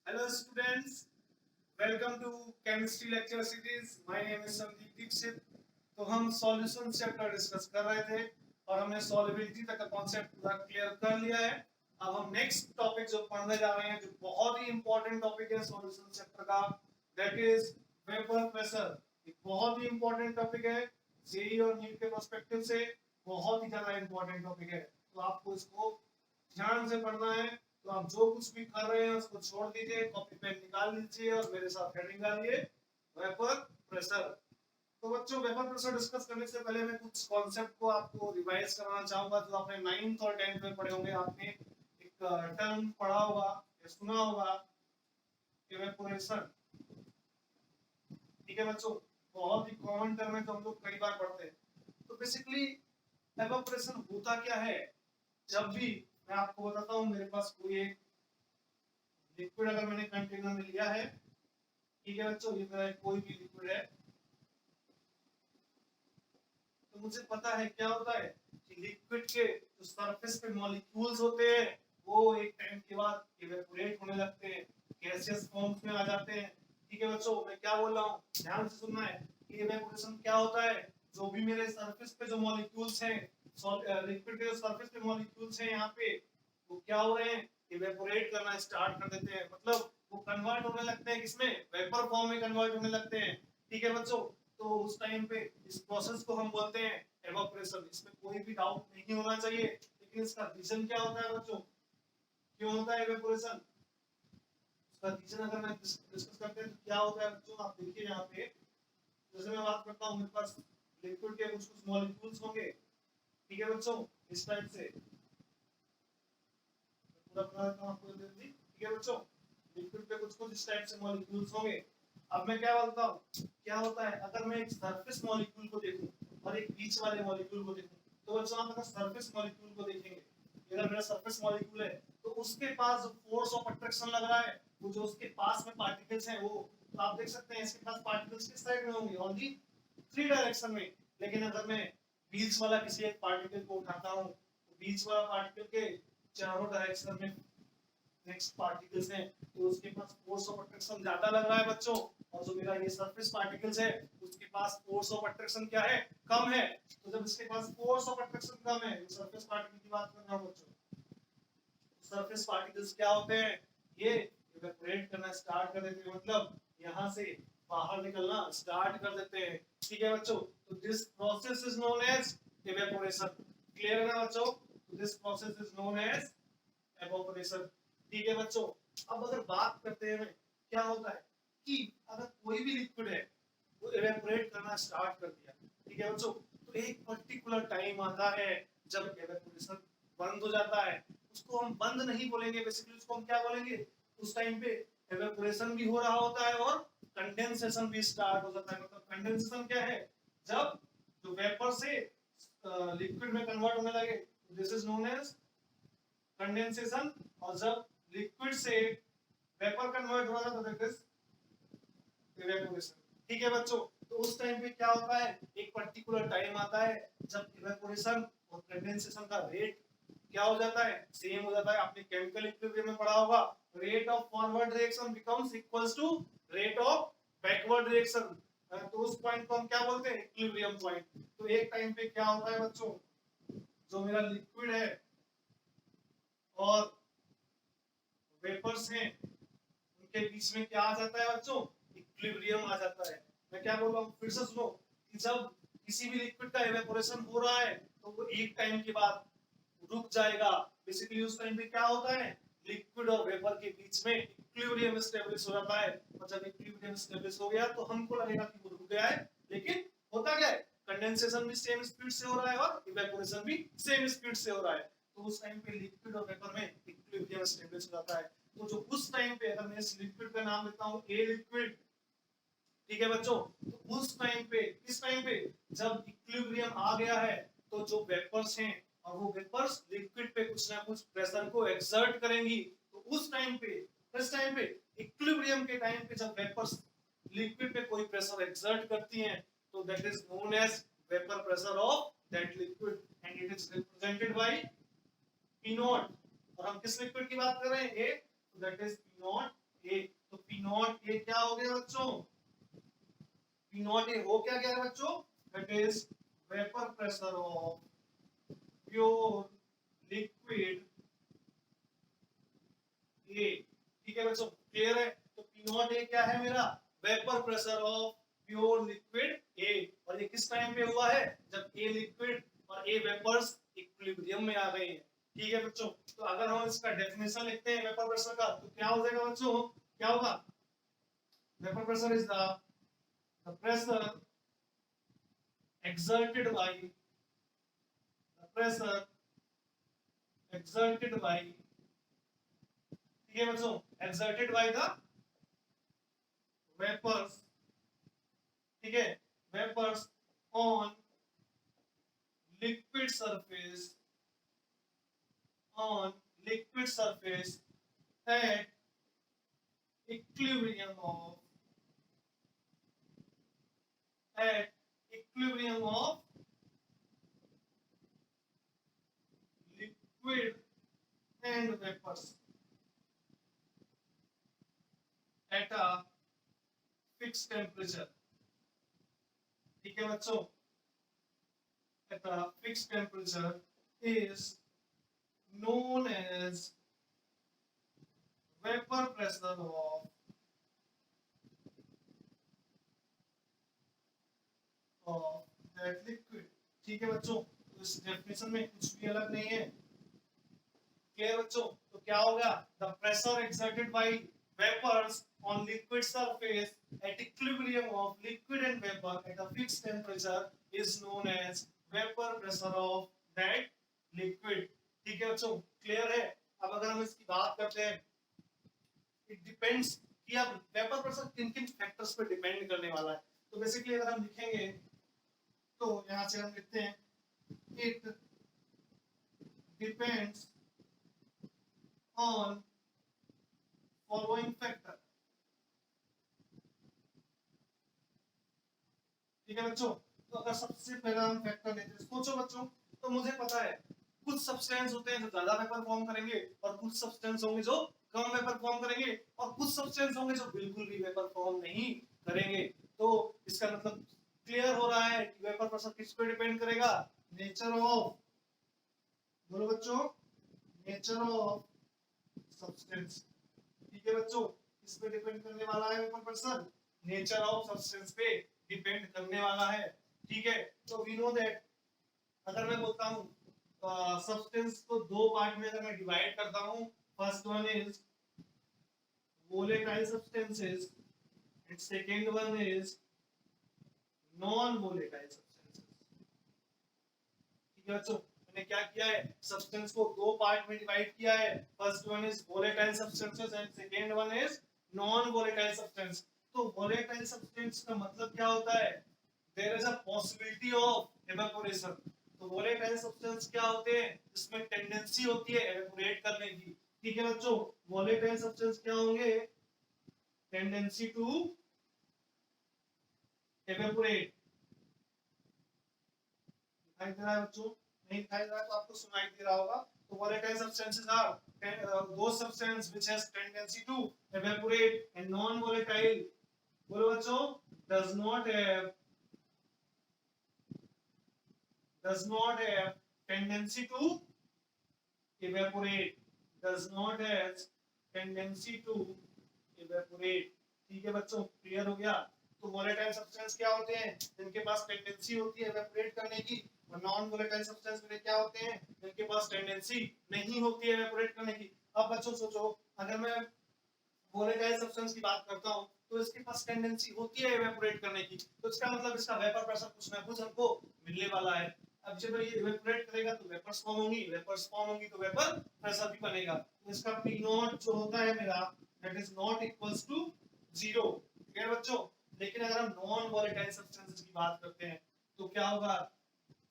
Hello students, welcome to chemistry lecture series. My name is Sandeep Dikshit. तो हम solution chapter discuss कर रहे थे और हमने सॉल्युबिलिटी तक का कॉन्सेप्ट पूरा क्लियर कर लिया है. अब हम नेक्स्ट टॉपिक जो पढ़ने जा रहे हैं जो बहुत ही इंपॉर्टेंट टॉपिक है सॉल्यूशन चैप्टर का, दैट इज वेपर प्रेशर. एक बहुत ही इंपॉर्टेंट टॉपिक है. जेईई और नीट के पर्सपेक्टिव से बहुत ही ज्यादा इंपॉर्टेंट टॉपिक है. तो आपको इसको ध्यान से पढ़ना है. तो आप जो कुछ भी कर रहे हैं उसको छोड़ दीजिए, कॉपी पेन निकाल लीजिए और मेरे साथ हेडिंग डालिए वेपर प्रेशर. तो बच्चों वेपर प्रेशर डिस्कस करने से पहले मैं कुछ कॉन्सेप्ट को आपको रिवाइज कराना चाहूंगा जो आपने 9th और 10th में पढ़े होंगे. आपने एक टर्म पढ़ा होगा या सुना होगा, इवेपोरेशन. ठीक है बच्चों, बहुत ही कॉमन टर्म है जो हम लोग कई बार पढ़ते हैं. तो बेसिकली इवेपोरेशन होता क्या है? जब भी मैं आपको बताता हूँ, मेरे पास कोई एक लिक्विड अगर मैंने कंटेनर में लिया है, ठीक है बच्चों, ये मेरा कोई भी लिक्विड है, तो मुझे पता है क्या होता है कि लिक्विड के जो सरफेस पे मॉलिक्यूल्स होते हैं वो एक टाइम के बाद इवेपोरेट होने लगते हैं, गैसियस फॉर्म्स में आ जाते हैं. ठीक है बच्चों, मैं क्या बोल रहा हूँ ध्यान से सुनना है कि इवेपोरेशन क्या होता है. जो भी मेरे सरफेस पे जो मॉलिक्यूल्स हैं, लिक्विड के जो सरफेस पे मॉलिक्यूल्स हैं यहाँ पे, वो क्या हो रहे हैं, इवेपोरेट करना स्टार्ट कर देते हैं. मतलब वो कन्वर्ट होने लगते हैं किसमें, वेपर फॉर्म में कन्वर्ट होने लगते हैं. ठीक है बच्चों, तो उस टाइम पे इस प्रोसेस को हम बोलते हैं एवापोरेशन. इसमें कोई भी डाउट नहीं होना चाहिए. लेकिन इसका रीजन क्या होता है बच्चों, क्यों होता है एवापोरेशन? इसका रीजन अगर मैं डिस्कस करते हैं तो क्या होता है बच्चों, आप देखिए यहाँ पे. जैसे मैं बात करता हूँ, मेरे पास लिक्विड के कुछ कुछ मॉलिक्यूल्स होंगे. ठीक है बच्चों, इस टाइप से पूरा पूरा काम आपको दे दी. ठीक है बच्चों, लिक्विड पे कुछ कुछ इस टाइप से मॉलिक्यूल्स होंगे. अब मैं क्या बोलता हूँ, क्या होता है अगर मैं एक सरफेस मॉलिक्यूल को देखूं और एक बीच वाले मॉलिक्यूल को देखूं, तो बच्चों आप अगर सरफेस मॉलिक्यूल को देखेंगे, अगर मेरा सरफेस मॉलिक्यूल है तो उसके पास जो फोर्स ऑफ अट्रैक्शन लग रहा है, वो जो उसके पास में पार्टिकल्स हैं वो, तो आप देख सकते हैं इसके पास पार्टिकल्स किस साइड में होंगे, ओनली 3 डायरेक्शन में. लेकिन अगर मैं बीच वाला किसी एक पार्टिकल को उठाता हूँ, तो बीच वाला पार्टिकल के चारों डायरेक्शन में नेक्स्ट पार्टिकल्स हैं, तो उसके पास फोर्स ऑफ अट्रैक्शन ज्यादा लग रहा है बच्चों. और जो मेरा ये सरफेस पार्टिकल्स है उसके पास फोर्स ऑफ अट्रैक्शन क्या है, कम है. तो जब इसके पास फोर्स ऑफ अट्रैक्शन कम है, सरफेस पार्टिकल की बात कर रहा हूं बच्चों, सरफेस पार्टिकल्स क्या होते हैं, ये इवेपोरेट करना स्टार्ट कर देते हैं. मतलब यहाँ से बाहर निकलना स्टार्ट कर देते हैं. ठीक है बच्चों, तो this process is known as evaporation. Clear है ना बच्चों? This process is known as evaporation. ठीक है बच्चों, अब अगर बात करते हैं क्या होता है कि अगर कोई भी लिक्विड है वो इवेपोरेट करना स्टार्ट कर दिया, ठीक है बच्चों, तो एक पर्टिकुलर टाइम आता है जब इवेपोरेशन बंद हो जाता है. उसको हम बंद नहीं बोलेंगे, बेसिकली उसको हम क्या बोलेंगे, उस टाइम पे इवेपोरेशन भी हो रहा होता है और कंडेंसेशन भी स्टार्ट हो जाता है. मतलब कंडेंसेशन क्या है, जब जो वेपर से लिक्विड में कन्वर्ट होने लगे, this is known as condensation. और जब लिक्विड से वेपर कन्वर्ट हो जाता है, दैट इज इवेपोरेशन. ठीक है बच्चों, तो उस टाइम पे क्या होता है, एक पर्टिकुलर टाइम आता है जब इवेपोरेशन और कंडेंसेशन का रेट क्या हो जाता है, सेम हो जाता है. आपने केमिकल इक्विलिब्रियम में पढ़ा होगा, rate of forward reaction becomes equals to rate of backward reaction. तो उस पॉइंट को हम क्या बोलते हैं, इक्विलिब्रियम पॉइंट. तो एक टाइम पे क्या होता है बच्चों, जो मेरा लिक्विड है और वेपर्स हैं उनके बीच में क्या आ जाता है बच्चों, इक्विलिब्रियम आ जाता है. मैं क्या बोल रहा हूँ फिर से सुनो, कि जब किसी भी लिक्विड का इवेपोरेशन हो रहा है तो वो एक टाइम के बाद रुक जाएगा. बेसिकली उस टाइम पे क्या होता है, लिक्विड और वेपर के बीच में इक्विलिब्रियम एस्टेब्लिश हो जाता है. और जब इक्विलिब्रियम एस्टेब्लिश हो गया तो हमको लगेगा कि वो रुक गया है, लेकिन होता क्या है, कंडेंसेशन भी सेम स्पीड से हो रहा है और इवेपोरेशन भी सेम स्पीड से हो रहा है. तो उस टाइम पे लिक्विड और वेपर में इक्विलिब्रियम एस्टेब्लिश हो जाता है. तो जो उस टाइम पे, अगर मैं इस लिक्विड का नाम लेता हूँ ए लिक्विड, ठीक है बच्चों, तो उस टाइम पे, किस टाइम पे, जब इक्विलिब्रियम आ गया है, तो जो वेपर्स हैं और वो वेपर्स लिक्विड पे कुछ ना कुछ प्रेशर को एक्सर्ट करेंगी. तो उस टाइम पे, किस टाइम पे, इक्विलिब्रियम के टाइम पे जब वेपर्स लिक्विड पे कोई प्रेशर एक्सर्ट करती हैं, तो that is known as vapour pressure of that liquid and it is represented by P0. और हम किस लिक्विड की बात कर रहे हैं, ए, तो दैट इज P0 ए। तो पी नॉट ए क्या हो गया बच्चों, पी नॉट ए हो क्या गया बच्चों, that is vapour pressure of pure liquid A. ठीक है बच्चों, क्लियर है। तो पी नॉट ए क्या है मेरा, vapour pressure of pure liquid A. और ये किस टाइम पे हुआ है, जब ए लिक्विड और ए वेपर्स इक्विलिब्रियम में आ गए हैं। ठीक है बच्चों, तो अगर हम इसका डेफिनेशन लिखते हैं वेपर प्रेशर का, तो क्या हो जाएगा बच्चों, क्या होगा, vapour pressure is the pressure exerted by the pressure exerted by, ठीक है बच्चों, exerted by the vapors, ठीक है, vapors on liquid surface, on liquid surface at equilibrium of liquid and vapors at a fixed temperature। ठीक है बच्चों, at a fixed temperature is known as vapor pressure of that liquid। ठीक है बच्चों, तो इस डेफिनेशन में कुछ भी अलग नहीं है। क्लियर बच्चों, तो क्या होगा, the pressure exerted by vapours on liquid surface at equilibrium of liquid and vapor at a fixed temperature is known as vapor pressure of that liquid। ठीक है बच्चों, क्लियर है। अब अगर हम इसकी बात करते हैं, इट डिपेंड्स कि अब वेपर प्रेशर किन किन फैक्टर्स पे डिपेंड करने वाला है। तो बेसिकली अगर हम लिखेंगे तो यहां से हम लिखते हैं it depends on following factor. ठीक है बच्चों, तो अगर सबसे पहला हम फैक्टर लेते हैं, सोचो बच्चों, तो मुझे पता है कुछ सब्सटेंस होते हैं जो ज्यादा वेपर फॉर्म करेंगे और कुछ सब्सटेंस होंगे जो कम वेपर फॉर्म करेंगे और कुछ सब्सटेंस होंगे जो बिल्कुल भी वेपर फॉर्म नहीं करेंगे। तो इसका मतलब क्लियर हो रहा है कि वेपर प्रेशर किस पे डिपेंड करेगा, नेचर ऑफ, बोलो बच्चों, नेचर ऑफ सब्सटेंस। ठीक है बच्चों, किस पे डिपेंड करने वाला है vapour pressure, nature of substance पे डिपेंड करने वाला है। ठीक है, तो वी नो दैट अगर मैं बोलता हूं सब्सटेंस को दो पार्ट में अगर मैं डिवाइड करता हूं, first one is volatile substances and second one is non volatile substances। ठीक है बच्चों, मैंने क्या किया है, सब्सटेंस को दो पार्ट में डिवाइड किया है, first one is volatile substances and second one is non volatile substance। तो volatile substance का मतलब क्या होता है, there is a possibility of evaporation। तो volatile substance क्या होते हैं, इसमें टेंडेंसी होती है evaporate करने की। ठीक है बच्चों, volatile substance क्या होंगे, टेंडेंसी टू evaporate। दिखाई दे रहा है बच्चों, नहीं दिखाई दे रहा तो आपको सुनाई दे रहा होगा। तो volatile substances are those substances which has tendency to evaporate and non volatile, बोलो बच्चों, does not have tendency to evaporate, does not have tendency to evaporate। ठीक है बच्चों, क्लियर हो गया। तो वोलेटाइल सब्सटेंस क्या होते हैं, जिनके पास टेंडेंसी होती है एवेपोरेट करने की, और नॉन वोलेटाइल सब्सटेंस में क्या होते हैं, जिनके पास टेंडेंसी नहीं होती है एवेपोरेट करने की। अब बच्चों सोचो, अगर मैं वोलेटाइल सब्सटेंस की बात करता हूं तो इसके पास टेंडेंसी होती है एवेपोरेट करने की, तो इसका मतलब इसका वेपर प्रेशर कुछ ना कुछ हमको मिलने वाला है। अब जब ये इवेपोरेट करेगा तो वेपर्स फॉर्म होंगी, वेपर्स फॉर्म होंगी तो वेपर प्रेशर भी बनेगा। तो इसका पी नॉट जो होता है मेरा, that is not equals to 0। ठीक है बच्चों, लेकिन अगर हम नॉन वोलेटाइल सब्सटेंसेस की बात करते हैं तो क्या होगा,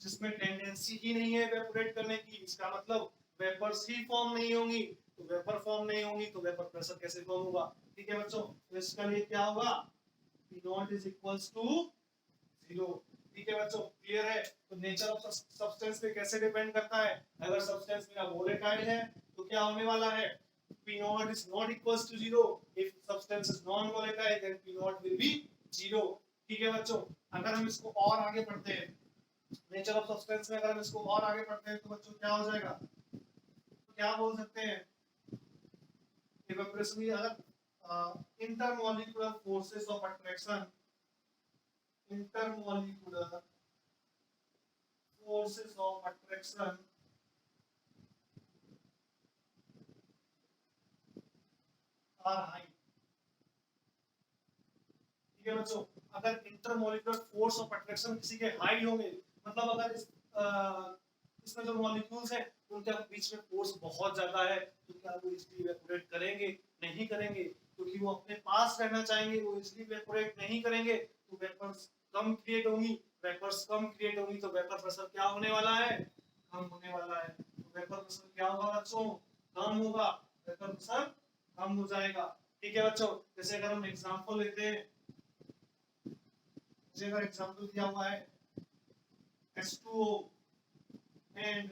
जिसमें टेंडेंसी ही नहीं है इवेपोरेट करने की, इसका मतलब वेपर्स ही फॉर्म नहीं होंगी, तो वेपर फॉर्म नहीं होंगी तो वेपर प्रेशर कैसे फॉर्म होगा। ठीक है बच्चों, तो इसका लिए क्या होगा, P not is equals to 0। ठीक है बच्चों, क्लियर है। तो नेचर ऑफ सब्सटेंस पे कैसे डिपेंड करता है, अगर सब्सटेंस मेरा वोलेटाइल है तो क्या होने वाला है, P naught is not equals to 0. If substance is non volatile then P naught will be 0. ठीक है बच्चों, अगर हम इसको और आगे पढ़ते हैं नेचर ऑफ सब्सटेंस में, अगर हम इसको और आगे पढ़ते हैं तो बच्चों क्या हो जाएगा, तो क्या बोल सकते हैं इवेपोरेशन की अगर intermolecular forces of attraction, intermolecular forces of attraction are high. ठीक है बच्चों, अगर इंटरमोलिकुलर फोर्स ऑफ अट्रैक्शन किसी के हाई होंगे, मतलब अगर इसमें जो मॉलिक्यूल्स हैं उनके बीच में फोर्स बहुत ज्यादा है, तो क्या वो इजीली इवेपोरेट करेंगे? नहीं करेंगे, क्योंकि वो अपने पास रहना चाहेंगे, वो इजीली इवेपोरेट नहीं करेंगे, तो वेपर्स कम क्रिएट होंगी, वेपर्स कम क्रिएट होंगी तो वेपर प्रेशर क्या होने वाला है? कम होने वाला है। तो वेपर प्रेशर क्या होगा बच्चों? कम होगा, वेपर प्रेशर कम हो जाएगा। ठीक है बच्चों, जैसे अगर हम एग्जांपल लेते हैं, जैसे अगर एग्जांपल दिया हुआ है H2O and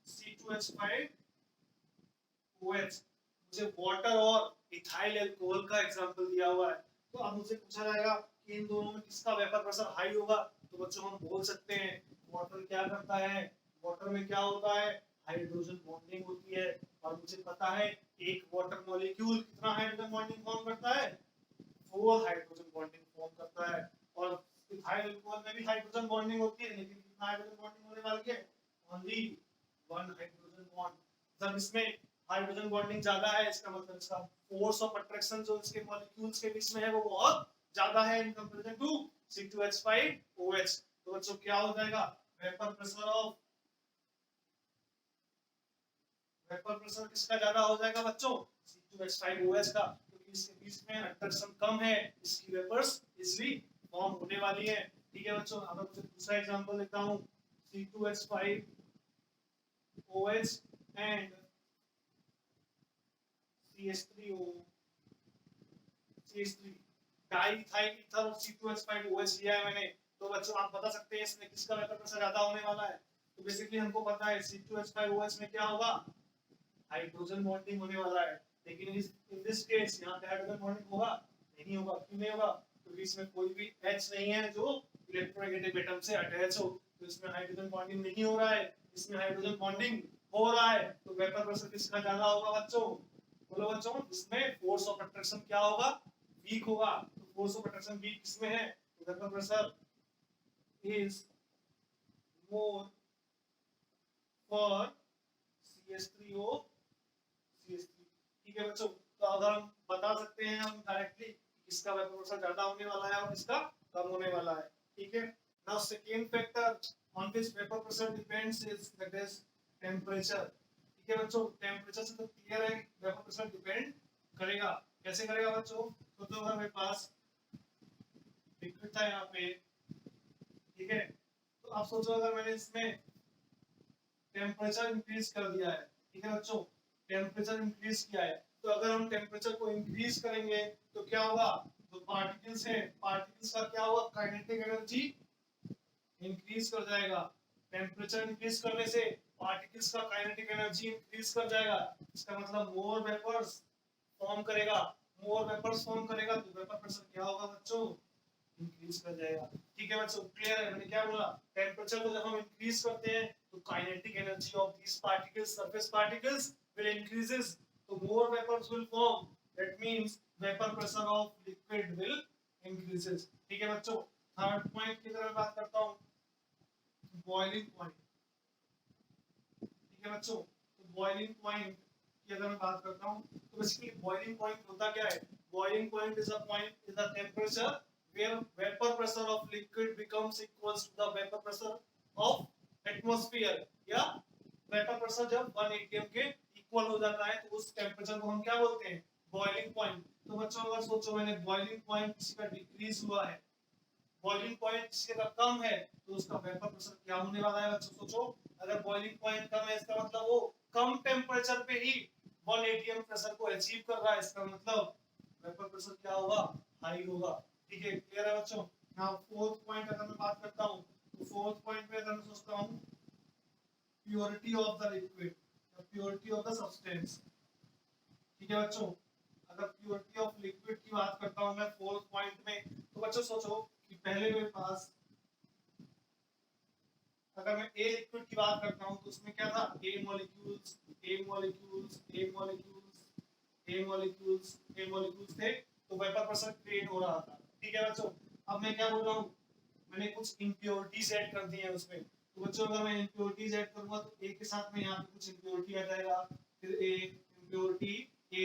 C2H5OH, मुझे वाटर और इथाइल अल्कोहल का एग्जांपल दिया हुआ है, तो अब मुझे पूछा जाएगा कि इन दोनों में किसका वेपर प्रेशर हाई होगा, तो बच्चों हम बोल सकते हैं वाटर क्या करता है, वाटर में क्या होता है, हाइड्रोजन बॉन्डिंग होती है, और मुझे पता है एक वाटर मॉलिक्यूल कितना हाइड्रोजन बॉन्डिंग फॉर्म करता है, 4 हाइड्रोजन बॉन्डिंग फॉर्म करता है, और इथाइल अल्कोहल में भी हाइड्रोजन बॉन्डिंग होती है, लेकिन कितना हाइड्रोजन बॉन्डिंग होने वाली है, ओनली 1 हाइड्रोजन बॉन्ड। जब इसमें हाइड्रोजन बॉन्डिंग ज्यादा है, इसका मतलब इसका फोर्स ऑफ अट्रैक्शन जो इसके मॉलिक्यूल्स के बीच में है वो बहुत ज्यादा है इन कंपैरिजन टू C2H5OH। तो बच्चों क्या हो जाएगा, वेपर प्रेशर किसका ज्यादा हो जाएगा बच्चों, C2H5OH का, क्योंकि इसके बीच में अट्रैक्शन कम है, इसकी वेपर्स इजीली फॉर्म होने वाली है। ठीक है बच्चों, अब मुझे दूसरा एग्जांपल लेता हूं, C2H5OH and CH3 diethyl ether और C2H5OH लिया है मैंने, तो बच्चों आप बता सकते हैं इसमें किसका वेपर प्रेशर ज्यादा होने वाला है। तो बेसिकली हमको पता है C2H5OH में क्या होगा, हाइड्रोजन बॉन्डिंग होने वाला है, लेकिन इन दिस केस यहां पे हाइड्रोजन बॉन्डिंग होगा नहीं होगा, क्यों नहीं होगा, क्योंकि इसमें कोई भी H नहीं है जो इलेक्ट्रोनेगेटिव एटम से अटैच हो, तो इसमें हाइड्रोजन बॉन्डिंग नहीं हो रहा है, इसमें हाइड्रोजन बॉन्डिंग हो रहा है, तो वेपर प्रेशर किसका ज्यादा होगा बच्चों, बोलो बच्चों, इसमें फोर्स ऑफ अट्रैक्शन क्या होगा, वीक होगा, तो फोर्स ऑफ अट्रैक्शन वीक किसमें है, तो vapour pressure is more for CH3O CH3। ठीक है बच्चों, तो अगर हम बता सकते हैं हम डायरेक्टली किसका वेपर प्रेशर ज्यादा होने वाला है और किसका कम होने वाला है। ठीक है, now second factor on this vapour pressure depends is that is temperature. ठीक है बच्चों, टेंपरेचर से तो क्लियर है वेपर प्रेशर डिपेंड करेगा, कैसे करेगा बच्चों, तो अगर मेरे पास लिक्विड था यहाँ पे, ठीक है, तो आप सोचो अगर मैंने इसमें टेम्परेचर इंक्रीज कर दिया है, ठीक है बच्चों, टेम्परेचर इंक्रीज किया है, तो अगर हम टेम्परेचर को इंक्रीज करेंगे तो क्या होगा, जो पार्टिकल्स हैं, पार्टिकल्स का क्या होगा, काइनेटिक एनर्जी इंक्रीज कर जाएगा, टेम्परेचर इंक्रीज करने से पार्टिकल्स का काइनेटिक एनर्जी इंक्रीज कर जाएगा, इसका मतलब मोर वेपर्स फॉर्म करेगा, मोर वेपर्स फॉर्म करेगा, तो वेपर प्रेशर क्या होगा बच्चों, इंक्रीज कर जाएगा। ठीक है बच्चों, क्लियर है, मैंने क्या बोला, टेम्परेचर को जब हम इंक्रीज करते हैं तो kinetic energy of these particles, surface particles will increases, so more vapours will form, that means vapour pressure of liquid will increases. ठीक है बच्चों, थर्ड पॉइंट की तरफ बात करता हूं, बॉइलिंग पॉइंट। ठीक है बच्चों, तो बॉइलिंग पॉइंट की अगर मैं बात करता हूं, तो बेसिकली बॉइलिंग पॉइंट होता क्या है, boiling point is a temperature where vapor pressure of liquid becomes equals to the vapor pressure of atmosphere, या vapor pressure जब 1 atm के इक्वल हो जाता है तो उस टेम्परेचर को हम क्या बोलते हैं, बॉइलिंग पॉइंट। तो बच्चों अगर सोचो मैंने बॉइलिंग पॉइंट किसी का डिक्रीज हुआ है, बॉइलिंग पॉइंट किसी का कम है, तो उसका वेपर प्रेशर क्या होने वाला है बच्चों, सोचो, अगर बॉइलिंग पॉइंट कम है इसका मतलब वो कम टेम्परेचर पे ही 1 atm प्रेशर को अचीव कर रहा है, इसका मतलब वेपर प्रेशर क्या होगा, हाई होगा। ठीक है, क्लियर है बच्चों। नाउ फोर्थ पॉइंट अगर मैं बात करता हूं, तो फोर्थ पॉइंट में अगर मैं सोचता हूं purity of the liquid, the purity of the substance. ठीक है बच्चों। अगर प्योरिटी ऑफ लिक्विड की बात करता हूं मैं फोर्थ पॉइंट में, तो बच्चों सोचो कि पहले मेरे पास, अगर मैं ए लिक्विड की बात करता हूं तो उसमें क्या था, A molecules A molecules A molecules A molecules A molecules थे, तो वेपर प्रेशर क्रिएट हो रहा था। ठीक है बच्चों। अब मैं क्या बोल रहा हूं, मैंने कुछ इंप्योरिटीज ऐड कर दी है उसमें, तो बच्चों अगर मैं इंप्योरिटीज ऐड करूंगा तो ए के साथ में यहाँ पे कुछ इंप्योरिटी आ जाएगा, फिर ए इंप्योरिटी ए,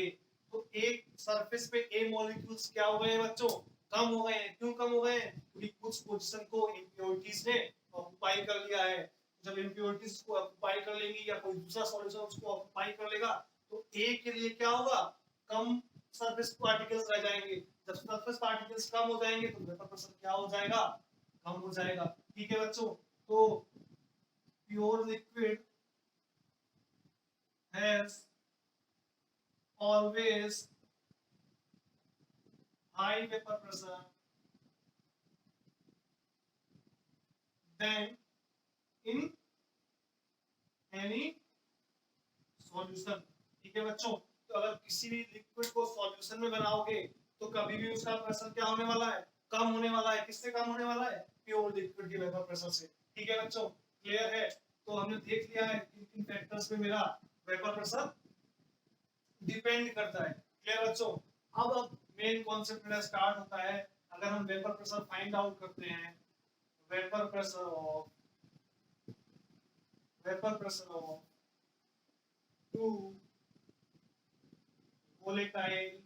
तो एक सरफेस पे ए मॉलिक्यूल्स क्या हो गए बच्चों, कम हो गए हैं। क्यों कम हो गए हैं, क्योंकि कुछ पोजीशन को इंप्योरिटीज ने ऑक्युपाई कर लिया है। जब इंप्योरिटीज को ऑक्युपाई कर लेंगी या कोई दूसरा सॉल्यूशन उसको ऑक्युपाई कर लेगा, तो ए के लिए क्या होगा, कम सरफेस पार्टिकल्स रह जाएंगे। जब सरफेस पार्टिकल्स कम हो जाएंगे तो वेपर प्रेशर क्या हो जाएगा, कम हो जाएगा। ठीक है बच्चों। तो pure liquid has always high vapour pressure than in any solution. ठीक है बच्चों। तो अगर किसी भी लिक्विड को सॉल्यूशन में बनाओगे तो कभी भी उसका प्रेशर क्या होने वाला है, कम होने वाला है। किससे कम होने वाला है, प्योर लिक्विड के वेपर प्रेशर से। ठीक है बच्चों, क्लियर है। तो हमने देख लिया है किन किन फैक्टर्स पे मेरा वेपर प्रेशर डिपेंड करता है। क्लियर बच्चों। अब मेन कॉन्सेप्ट मेरा स्टार्ट होता है। अगर हम वेपर प्रेशर फाइंड आउट करते हैं, vapour pressure of two volatile,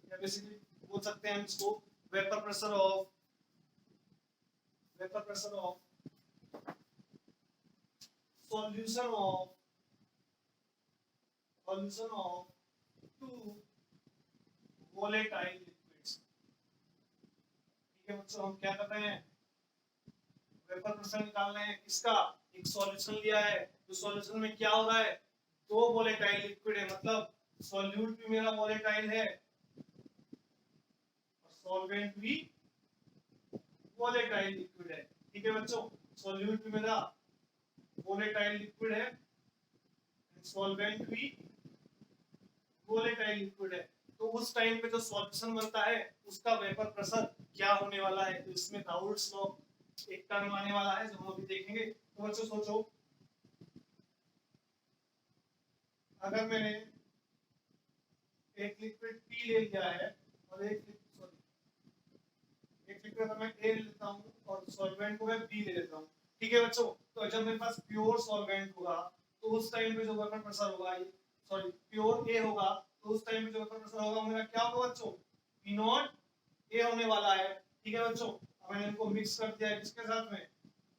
या बेसिकली बोल सकते हैं हम इसको vapour pressure of solution of two volatile liquids. ठीक है बच्चों, हम क्या कर रहे हैं, वेपर प्रेशर निकाल रहे हैं। किसका, एक सॉल्यूशन लिया है, तो सॉल्यूशन में क्या हो रहा है, दो वोलेटाइल लिक्विड है, मतलब सॉल्यूट भी मेरा वोलेटाइल है और सॉल्वेंट भी वोलेटाइल लिक्विड है। ठीक है बच्चों, सॉल्यूट भी मेरा वोलेटाइल लिक्विड है, सॉल्वेंट भी वोलेटाइल लिक्विड है। तो उस टाइम पे जो सॉल्यूशन बनता है उसका वेपर प्रेशर क्या होने वाला है, तो इसमें राउल्ट्स लॉ एक टर्म आने वाला है जो हम अभी देखेंगे। तो बच्चों सोचो, अगर मैंने एक लिक्विड पी ले लिया है और एक लिक्विड मैं ए लेता हूँ और सॉल्वेंट को मैं बी ले लेता हूँ। ठीक है बच्चों। तो जब मेरे पास प्योर सॉल्वेंट होगा तो उस टाइम पे जो वेपर प्रेशर होगा, सॉरी प्योर ए होगा, तो उस टाइम पे जो वेपर प्रेशर होगा मेरा क्या होगा बच्चों, पी नॉट ए होने वाला है। ठीक है बच्चों। अब मैंने इनको मिक्स कर दिया है किसके साथ में,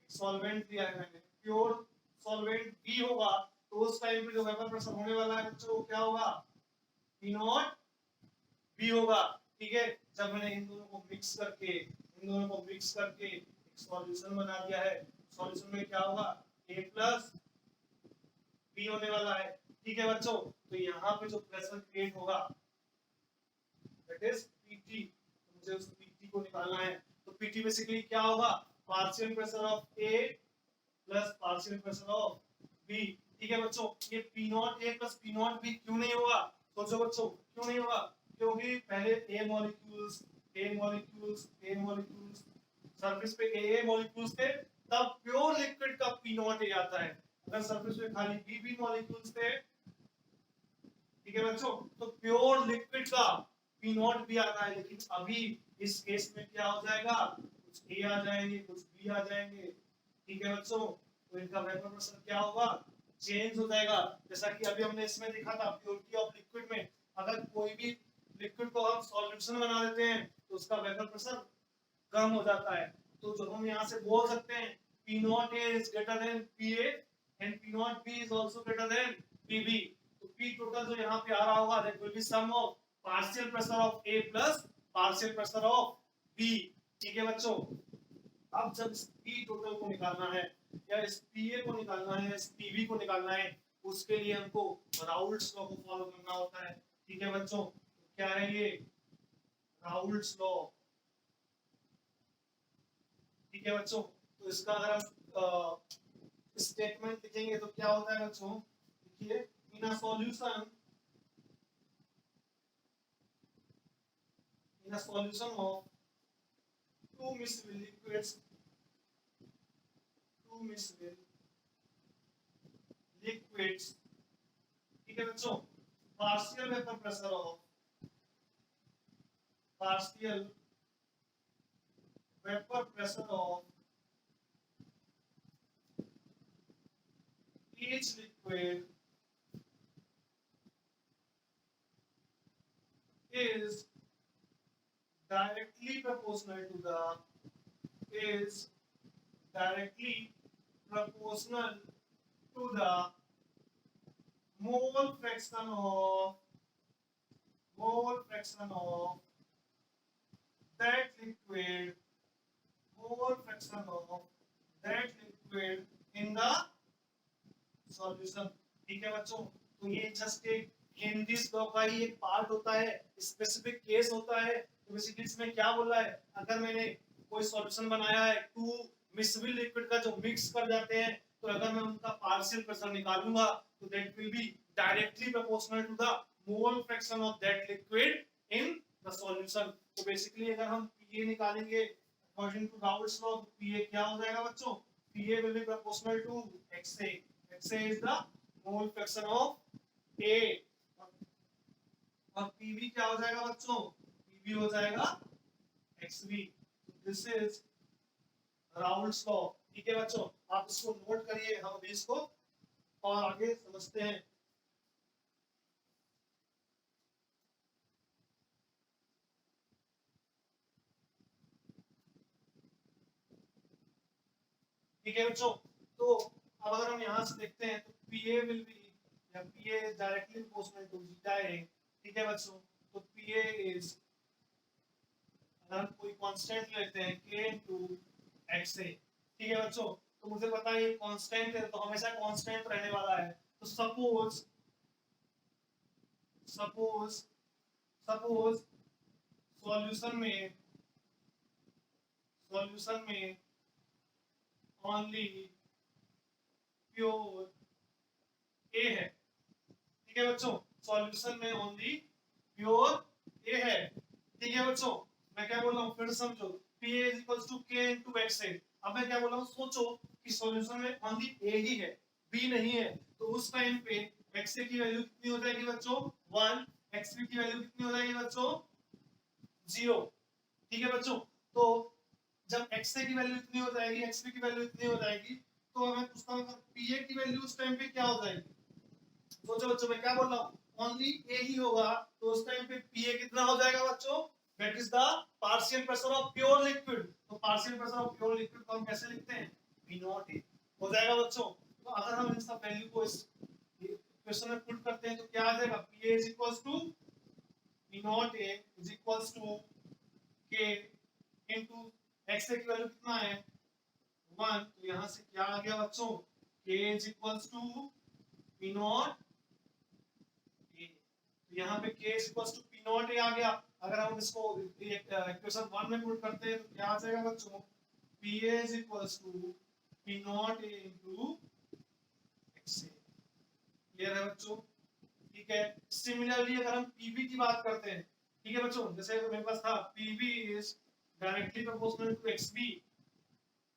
सॉल्वेंट दिया है मैंने, प्योर सॉल्वेंट बी होगा, तो उस टाइम पे जो वेपर प्रेशर होने वाला है बच्चों वो क्या होगा, पी नॉट बी होगा। ठीक है। जब मैंने इन दोनों को मिक्स करके एक सॉल्यूशन बना दिया है, सॉल्यूशन में क्या होगा, a प्लस बी होने वाला है। ठीक है बच्चों। तो यहाँ पे जो प्रेशर क्रिएट होगा दैट इज Pt, तो मुझे उस Pt को निकालना है। तो Pt बेसिकली क्या होगा, partial pressure of A plus partial pressure of B। ठीक है बच्चों। ये P not A plus P not B क्यों नहीं होगा, सोचो बच्चों क्यों नहीं होगा, क्योंकि पहले A मॉलिक्यूल्स सरफेस पे A मॉलिक्यूल्स थे, तब प्योर लिक्विड का P नॉट A आता है। अगर सरफेस पे खाली B मॉलिक्यूल्स थे, ठीक है बच्चों, तो प्योर लिक्विड का P नॉट भी आता है। लेकिन अभी इस केस में क्या हो जाएगा, कुछ A आ जाएंगे, कुछ B आ जाएंगे। ठीक है बच्चों। तो इनका वेपर प्रेशर क्या होगा, चेंज हो जाएगा। जैसा कि अभी हमने इसमें देखा था प्योरिटी ऑफ लिक्विड में, अगर कोई भी लिक्विड को हम सॉल्यूशन बना देते हैं तो उसका वेपर प्रेशर कम हो जाता है। तो जो हम यहाँ से बोल सकते हैं P not A is greater than PA and P not B is also greater than PB। तो P टोटल जो यहाँ पे आ रहा होगा that will be sum of partial pressure of A plus partial pressure of B। ठीक है बच्चों। अब जब इस P टोटल को निकालना है या इस PA को निकालना है, इस PB को निकालना है, उसके लिए हमको राउल्ट्स लॉ को फॉलो करना होता है। ठीक है बच्चों। तो क्या है ये, राउल्ट्स लॉ। ठीक है बच्चों। तो इसका अगर हम स्टेटमेंट लिखेंगे तो क्या होता है बच्चों, देखिए in a solution in a solution of two miscible liquids, ठीक है बच्चों, partial vapor pressure of each liquid is directly proportional to the mole fraction of that liquid in the solution। ठीक है बच्चों, तो ये जस्ट एक हेनरीज लॉ का ही एक पार्ट होता है, स्पेसिफिक केस होता है। तो बेसिकली इसमें क्या बोला है, अगर मैंने कोई सॉल्यूशन बनाया है, टू मिक्सिबल लिक्विड का जो मिक्स कर जाते हैं, तो अगर मैं उनका पार्शियल प्रेशर निकालूंगा तो that will be directly proportional to the mole fraction of that liquid in the solution. तो बेसिकली अगर हम पीए निकालेंगे अकॉर्डिंग टू राउल्ट्स लॉ, तो पीए क्या हो जाएगा बच्चों, PA will be proportional to XA. XA is the mole fraction of A, और पीवी क्या हो जाएगा बच्चों, पीवी हो जाएगा XV. This is Raoult's law. ठीक है बच्चों, आप इसको नोट करिए, हम अभी इसको और आगे समझते हैं। ठीक है बच्चों, तो अब अगर हम यहां से देखते हैं तो पीए विल बी, या PA is directly proportional to zeta A. ठीक है बच्चों, तो पीए इज, अगर हम कोई कांस्टेंट लेते हैं k इनटू xa। ठीक है बच्चों, तो मुझे पता है ये कांस्टेंट है, तो हमेशा कांस्टेंट रहने वाला है। तो सपोज सॉल्यूशन में ओनली प्योर ए है। ठीक है बच्चों, सॉल्यूशन में ओनली प्योर ए है। ठीक है बच्चों, मैं क्या बोल रहा हूँ फिर समझो, Pa is equals to K into XA। अब मैं क्या बोल रहा हूँ, सोचो कि सॉल्यूशन में ओनली A ही है, B नहीं है, तो उस टाइम पे XA की वैल्यू कितनी हो जाएगी बच्चों, 1, XB की वैल्यू कितनी हो जाएगी बच्चों, 0। ठीक है बच्चों, तो जब XA की वैल्यू इतनी हो जाएगी, XB की वैल्यू इतनी हो जाएगी, तो मैं पूछता हूँ PA की वैल्यू उस टाइम पे क्या हो जाएगी। सोचो बच्चों, मैं क्या बोल रहा हूँ, ओनली A ही होगा, तो उस टाइम पे PA कितना हो जाएगा बच्चों, that is the partial pressure of pure liquid। तो partial pressure of pure liquid को हम कैसे लिखते हैं, P naught A हो जाएगा बच्चों। तो अगर हम इन सब वैल्यू को इस इक्वेशन में पुट करते हैं तो क्या आ जाएगा, PA is equals to P naught A is equals to K into XA की वैल्यू कितना है, 1। तो यहाँ से क्या आ गया बच्चों, K is equals to P naught A। तो यहाँ पे K is equals to P naught A आ गया। अगर हम इसको इक्वेशन 1 में पुट करते हैं तो क्या आ जाएगा बच्चों, PA is equals to P naught A into XA। Clear है बच्चों, ठीक है। सिमिलरली अगर हम PV की बात करते हैं, ठीक है बच्चों, जैसे मेरे पास था PV is directly proportional to XB।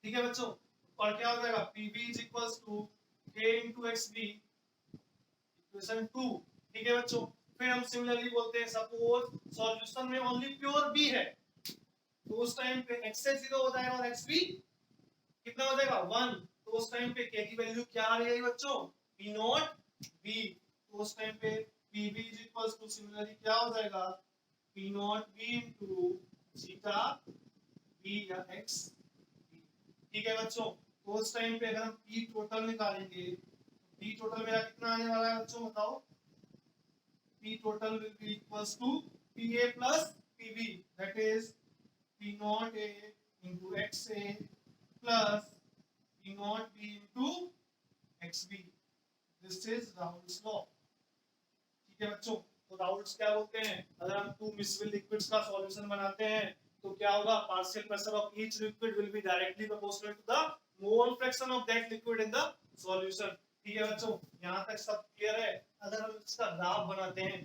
ठीक है बच्चों, और क्या हो जाएगा, PV is equals to K into XB, equation 2। ठीक है बच्चों, फिर हम सिमिलरली बोलते हैं सपोज सॉल्यूशन में ओनली प्योर बी है, तो उस टाइम पे XA 0 हो जाएगा और XB कितना हो जाएगा, 1। तो उस टाइम पे K की वैल्यू क्या आ रही है बच्चों, P नॉट B। तो उस टाइम पे PB is equals to similarly क्या हो जाएगा, P not B into zeta B या X। ठीक है बच्चों, तो उस टाइम पे अगर हम P टोटल निकालेंगे, P टोटल मेरा कितना आने वाला है बच्चों, बताओ। P total will be equals to PA plus PB, that is P naught A into XA plus P naught B into XB। This is Raoult's law। ठीक है बच्चों, तो राउल्ट्स क्या बोलते हैं, अगर हम टू मिक्सिबल लिक्विड्स का सॉल्यूशन बनाते हैं तो क्या होगा, partial pressure of each liquid will be directly proportional to the mole fraction of that liquid in the solution. ठीक है बच्चों, यहाँ तक सब क्लियर है। अगर हम इसका ग्राफ बनाते हैं,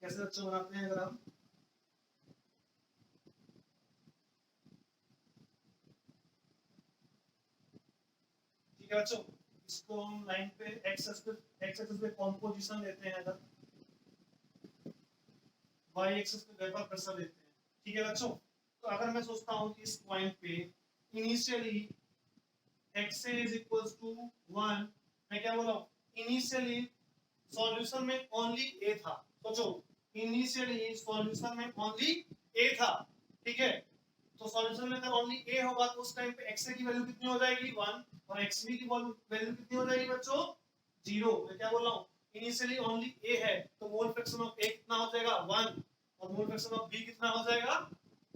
कैसे बच्चों बनाते हैं, अगर हम ठीक है बच्चों, इसको हम लाइन पे एक्स एक्सिस पे कंपोजिशन लेते हैं, अगर वाई एक्सिस पे वेपर प्रेशर लेते हैं। ठीक है बच्चों, तो अगर मैं सोचता हूं कि इस पॉइंट पे initially x is equals to 1, मैं क्या बोल रहा हूं, इनिशियली सॉल्यूशन में ओनली ए था। सोचो, इनिशियली सॉल्यूशन में ओनली ए था। ठीक है, तो सॉल्यूशन में अगर ओनली ए होगा तो उस टाइम पे एक्स की वैल्यू कितनी हो जाएगी 1, और एक्स की वैल्यू कितनी हो जाएगी बच्चों 0। मैं क्या बोल रहा हूं, इनिशियली ओनली ए है तो मोल फ्रैक्शन ऑफ ए कितना हो जाएगा 1, और मोल फ्रैक्शन ऑफ बी कितना हो जाएगा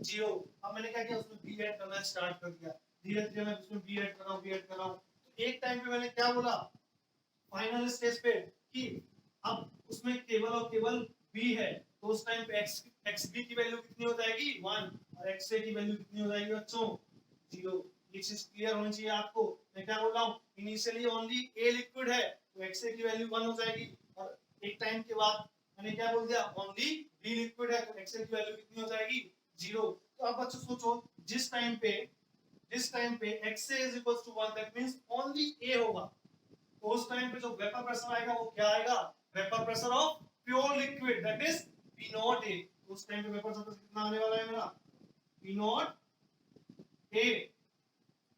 0। अब मैंने क्या किया, उसमें बी ऐड करना स्टार्ट कर दिया, धीरे धीरे मैं उसमें बी ऐड कर रहा हूं, बी ऐड कर रहा हूं। तो एक टाइम पे मैंने क्या बोला फाइनल स्टेज पे कि अब उसमें केवल और केवल बी है, तो उस टाइम पे एक्स बी की वैल्यू कितनी हो जाएगी 1, और एक्स ए की वैल्यू कितनी हो जाएगी बच्चों 0। ये चीज क्लियर होनी चाहिए आपको। मैं क्या बोल रहा हूँ, इनिशियली ओनली ए लिक्विड है तो एक्स ए की वैल्यू 1 हो जाएगी, और एक टाइम के बाद मैंने क्या बोल दिया, ओनली बी लिक्विड है तो एक्स ए की वैल्यू कितनी हो जाएगी 0। तो अब बच्चों सोचो, जिस टाइम पे X A is equal to 1, that means only A होगा, तो उस टाइम पे जो वेपर प्रेशर आएगा वो क्या आएगा, vapour pressure of pure liquid, that is P not a. उस टाइम पे वेपर प्रेशर कितना आने वाला है मेरा, पी नॉट ए।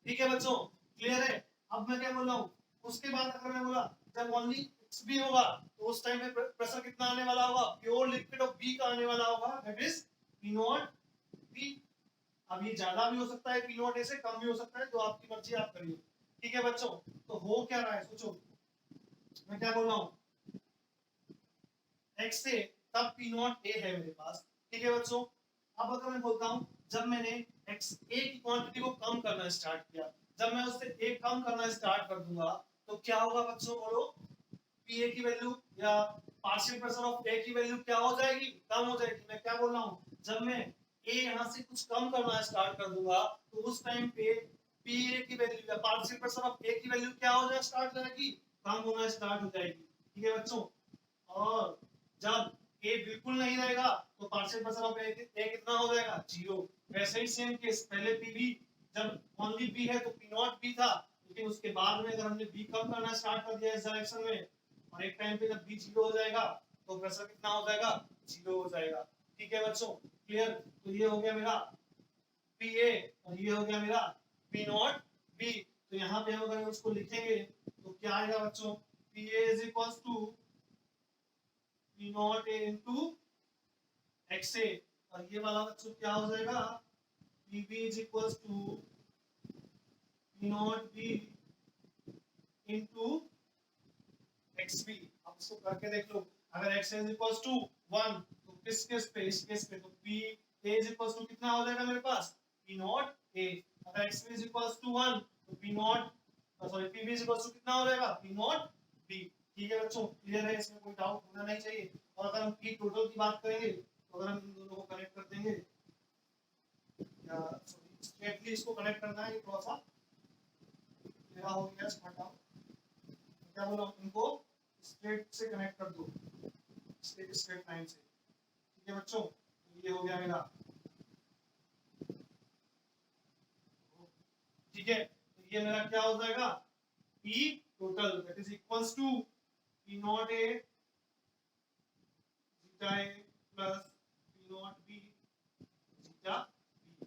ठीक है बच्चों, क्लियर है। अब मैं क्या बोल रहा हूँ, उसके बाद अगर मैं बोला जब ओनली एक्स बी होगा तो उस टाइम पे प्रेशर कितना आने वाला होगा, प्योर लिक्विड ऑफ बी का आने वाला होगा, that is P naught B. अब ये ज्यादा भी हो सकता है पी नॉट ए से, कम भी हो सकता है, जो आपकी मर्जी आप करिए। ठीक है बच्चों, तो हो क्या रहा है सोचो, मैं क्या बोल रहा हूँ, एक्स से तब पी नॉट ए है मेरे पास। ठीक है बच्चों, अब अगर मैं बोलता हूँ जब मैंने एक्स ए की क्वांटिटी को कम करना स्टार्ट किया, जब मैं उससे ए कम करना स्टार्ट कर दूंगा तो क्या होगा बच्चों, बोलो, पी ए की वैल्यू या पार्शियल प्रेशर ऑफ ए की वैल्यू क्या हो जाएगी, कम हो जाएगी। मैं क्या बोल रहा हूँ, जब मैं ए यहाँ से कुछ कम करना स्टार्ट कर दूंगा तो उस टाइम पे पी ए की वैल्यू या पार्शियल प्रेशर ऑफ ए की वैल्यू क्या हो जाए स्टार्ट करेगी, कम होना स्टार्ट हो जाएगी। ठीक है बच्चों, और जब ए बिल्कुल नहीं रहेगा तो पार्शियल प्रेशर ऑफ ए कितना हो जाएगा 0। वैसे ही सेम केस, पहले पीबी जब ओनली बी है तो पी नॉट बी था, लेकिन उसके बाद में अगर हमने बी कम करना स्टार्ट कर दिया इस डायरेक्शन में, और एक टाइम पे जब बी 0 हो जाएगा तो प्रेशर कितना हो जाएगा 0 हो जाएगा। ठीक है बच्चों, क्लियर। तो ये हो गया मेरा पी ए और ये हो गया मेरा पी नॉट बी। तो यहाँ पे हम अगर उसको लिखेंगे तो क्या आएगा बच्चों, P A is equal to P not A into X A, और ये वाला बच्चों क्या हो जाएगा, P B is equal to P naught B into X B. अब इसको करके देख लो, अगर एक्स इज इक्वल टू 1 तो किस केस पे, इस केस पे, तो P A is equal to कितना हो जाएगा मेरे पास पी नॉट ए। अगर x B is equal to 1 तो P not sorry P B is equal to कितना हो जाएगा पी नॉट बी। ठीक है बच्चों, क्लियर है, इसमें कोई डाउट होना नहीं चाहिए। और अगर हम पी टोटल की बात करेंगे तो अगर हम इन दोनों को कनेक्ट कर देंगे, या सॉरी स्ट्रेटली इसको कनेक्ट करना है, ये थोड़ा सा मेरा हो गया स्मार्ट आउट, क्या बोला, इनको स्ट्रेट से कनेक्ट कर दो, स्ट्रेट लाइन से। ठीक है बच्चों, तो ये हो गया मेरा। ठीक है, तो ये मेरा क्या हो जाएगा, P total that is equals to P not A zeta A plus P not B zeta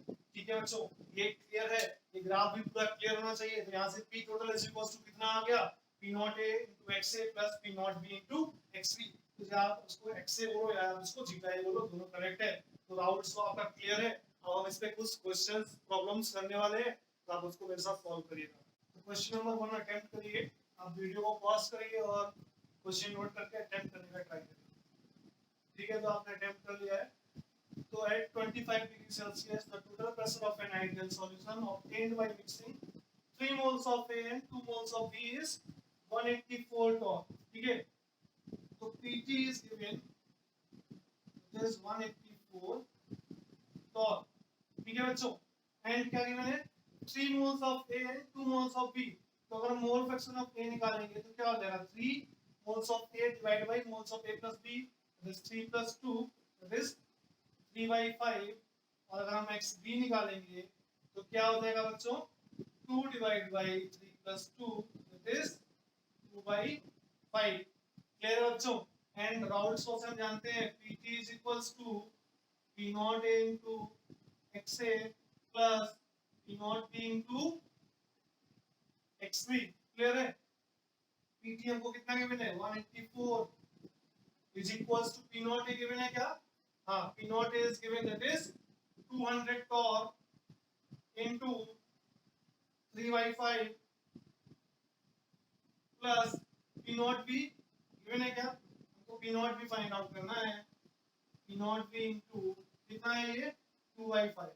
B। ठीक है बच्चों, ये क्लियर है, ये ग्राफ भी पूरा क्लियर होना चाहिए। तो यहाँ से P total is equals to कितना आ गया, P not A into XA plus P not B into XB। तो आप उसको XA बोलो या इसको जीटा A बोलो, दोनों करेक्ट है। तो डाउट्स तो आपका क्लियर है। अब हम इस पे कुछ क्वेश्चंस प्रॉब्लम्स करने वाले हैं, तो आप उसको मेरे साथ सॉल्व करिएगा। तो क्वेश्चन नंबर 1 अटेम्प्ट करिए, आप वीडियो को पॉज करिए और क्वेश्चन नोट करके अटेम्प्ट करने का ट्राई करिए। ठीक है, तो आपने अटेम्प्ट कर लिया है। तो at 25 degree Celsius, the total pressure of an ideal solution obtained by mixing 3 moles of A and 2 moles of B is 184 torr। ठीक है, तो PT is given, it is 184 torr। ठीक है बच्चों, एंड क्या गिवन है 3 moles of A and 2 moles of B। तो अगर मोल फ्रैक्शन ऑफ A निकालेंगे तो क्या हो जाएगा, 3 moles of A divided by moles of A plus B, that is 3 plus 2, that is 3/5। और अगर हम XB निकालेंगे तो क्या हो जाएगा बच्चों, 2 divided by 3, plus 2 that is 2/5। Clear है बच्चों? एंड राउल्स लॉ से हम जानते हैं Pt is equals to P not A into XA plus P not B into XB। Clear है? Pt हमको कितना गिवन है 184 is equals to P naught A given है क्या? हाँ, P naught A is given, that is 200 torque into 3/5 plus P naught B given है क्या? हमको P naught B find out करना है। P naught B into कितना है ये 2/5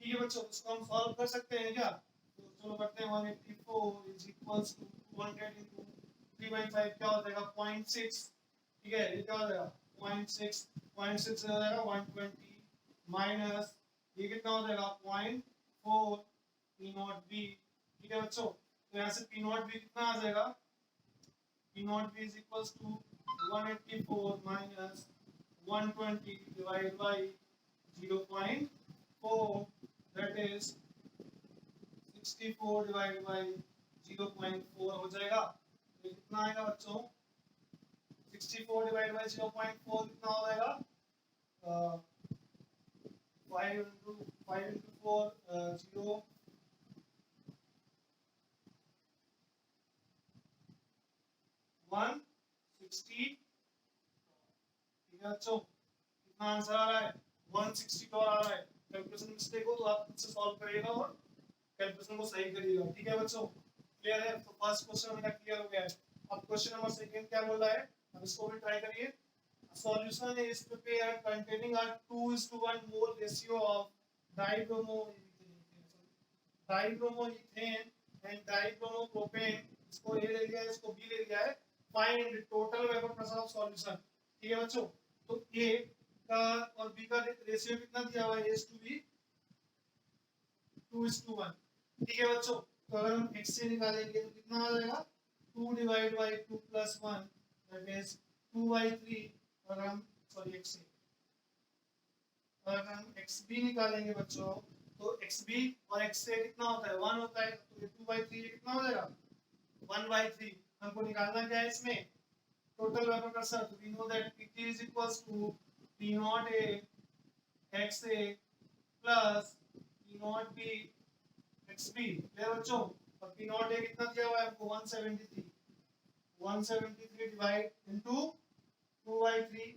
ठीक है बच्चों, इसको हम सॉल्व कर सकते हैं क्या? तो चलो करते हैं 184 is equals to 200 into 3/5 क्या हो जाएगा 0.6। ठीक है, ये क्या हो जाएगा 0.6 हो जाएगा 120 माइनस ये कितना हो जाएगा 0.4 P नॉट B। ठीक है बच्चों, तो यहाँ से P नॉट B कितना आ जाएगा P not B is equals to 184 minus 120 divided by 0.4 that is 64 divided by 0.4 हो जाएगा। तो कितना आएगा बच्चों 64 divided by 0.4 कितना हो जाएगा 5 into 4 0 160। ठीक है बच्चों, कितना आंसर आ रहा है 160 आ रहा है। कैलकुलेशन मिस्टेक हो तो आप खुद से सॉल्व करिएगा और कैलकुलेशन को सही करिएगा। ठीक है बच्चों, क्लियर है? तो फर्स्ट क्वेश्चन मेरा क्लियर हो गया है। अब क्वेश्चन नंबर सेकंड क्या बोल रहा है, अब इसको भी ट्राई करिए। Solution is prepared containing a 2:1 mole ratio of dibromoethane and dibromopropane. इसको ए ले लिया है, इसको बी ले लिया है। Find total vapour pressure of solution. ठीक है बच्चों, तो ए का और बी का रेशियो कितना दिया हुआ है A:B 2:1। ठीक है बच्चों, तो अगर हम x से निकालेंगे तो कितना आ जाएगा 2 divide by 2 plus 1 that is 2/3। अगर हम x से अगर हम xb निकालेंगे बच्चों तो xb और x से कितना होता है 1 होता है, तो ये 2/3 कितना हो जाएगा 1/3। हमको निकालना क्या है इसमें टोटल वेपर प्रेशर। तो we know that Pt is equals to P naught A XA plus P naught B XB। Clear बच्चों? और P naught A कितना दिया हुआ है हमको 173 divide into 2/3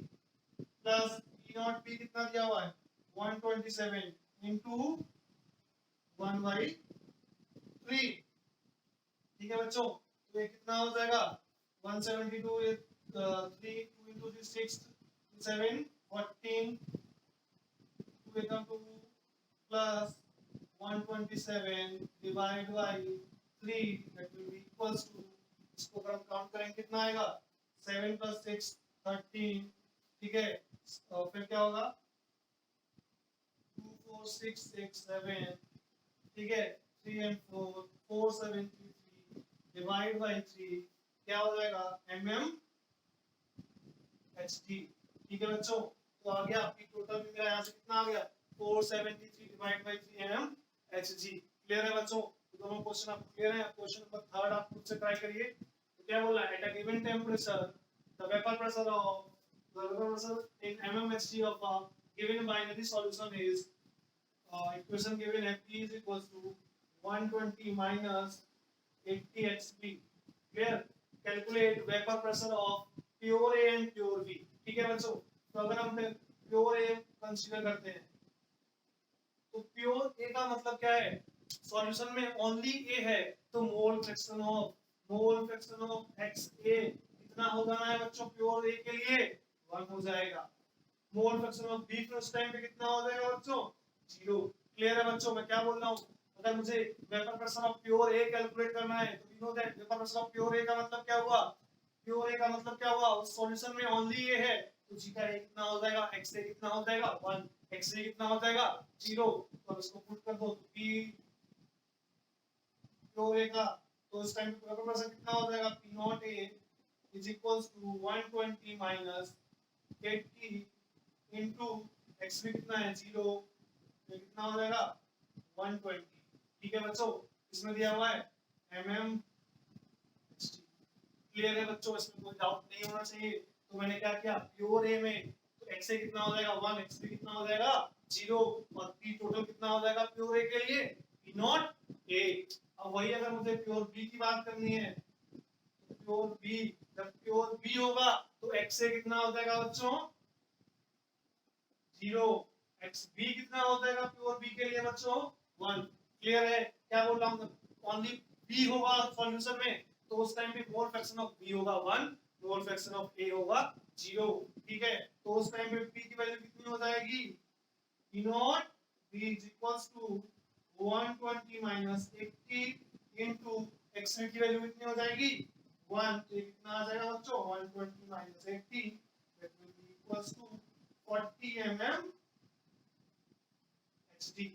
plus P naught B कितना दिया हुआ है 127 इनटू 1/3। ठीक है बच्चों, तो ये कितना हो जाएगा 172 ये 3 2 into 3 6 7 14 2 become 2 plus 127 divided by 3 that will be equals to, इसको अगर हम काउंट करेंगे कितना आएगा 7 plus 6 13। ठीक है, तो फिर क्या होगा 2 4 6 6 7। ठीक है, 3 and 4 4 7 3 डिवाइड बाय 3 क्या हो जाएगा mm hd। ठीक है बच्चों, तो आ गया आपकी टोटल भी मेरा यहाँ से कितना आ गया 473 divide by 3 mm hg। Clear है बच्चों? तो दोनों क्वेश्चन आपको क्लियर है। क्वेश्चन नंबर थर्ड आप खुद से ट्राई करिए। तो क्या बोल रहा है at a given temperature the vapour pressure in mmHg of a given binary solution is equation given है P is equals to 120 minus 80 xb। clear? calculate vapor pressure of pure A and pure B। ठीक है बच्चों, तो अगर हम pure A consider करते हैं तो प्योर A का मतलब क्या है सॉल्यूशन में ओनली A है, तो मोल फ्रैक्शन ऑफ XA कितना होगा ना है बच्चों प्योर A के लिए 1 हो जाएगा। मोल फ्रैक्शन ऑफ B फिर उस टाइम पे कितना हो जाएगा बच्चों 0। क्लियर है बच्चों? मैं क्या बोल रहा हूँ, अगर मुझे vapour pressure of pure A calculate करना है तो we know that vapour pressure of pure A का मतलब क्या हुआ, प्योर A का मतलब क्या हुआ उस सॉल्यूशन में ओनली A है, तो G का A कितना हो जाएगा XA कितना हो जाएगा 1, XA कितना हो जाएगा 0। तो इसको पुट कर दो तो P प्योर A का, तो इस टाइम पे वेपर प्रेशर कितना हो जाएगा P not A is equals to 120 minus 80 into XB कितना है 0, ये कितना हो जाएगा 120। ठीक है बच्चों, इसमें दिया हुआ है mm क्लियर है बच्चों, इसमें कोई डाउट नहीं होना चाहिए। तो मैंने क्या किया, प्योर ए में तो x से कितना हो जाएगा 1, x से कितना हो जाएगा 0 और p टोटल कितना हो जाएगा प्योर ए के लिए p नॉट a। अब वही अगर मुझे प्योर b की बात करनी है, तो प्योर b, जब प्योर b होगा तो x से कितना हो जाएगा बच्चों 0, x b कितना हो जाएगा प्योर b के लिए बच्चों 1। क्लियर है, क्या बोल रहा हूं, ओनली b होगा सॉल्यूशन में तो उस टाइम पे मोल फ्रैक्शन ऑफ b होगा 1, मोल फ्रैक्शन ऑफ a होगा 0। ठीक है, तो उस टाइम पे p की वैल्यू कितनी हो जाएगी, p not b is equals to 120 minus 80 into x की वैल्यू कितनी हो जाएगी 1, तो कितना आ जाएगा बच्चों 120 minus 80 that will be equals to 40 mm hd।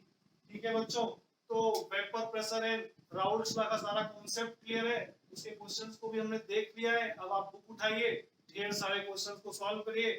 ठीक है बच्चों, तो vapour pressure and Raoult's law का सारा कॉन्सेप्ट क्लियर है, उसके क्वेश्चंस को भी हमने देख लिया है। अब आप बुक उठाइए, ढेर सारे क्वेश्चंस को सॉल्व करिए,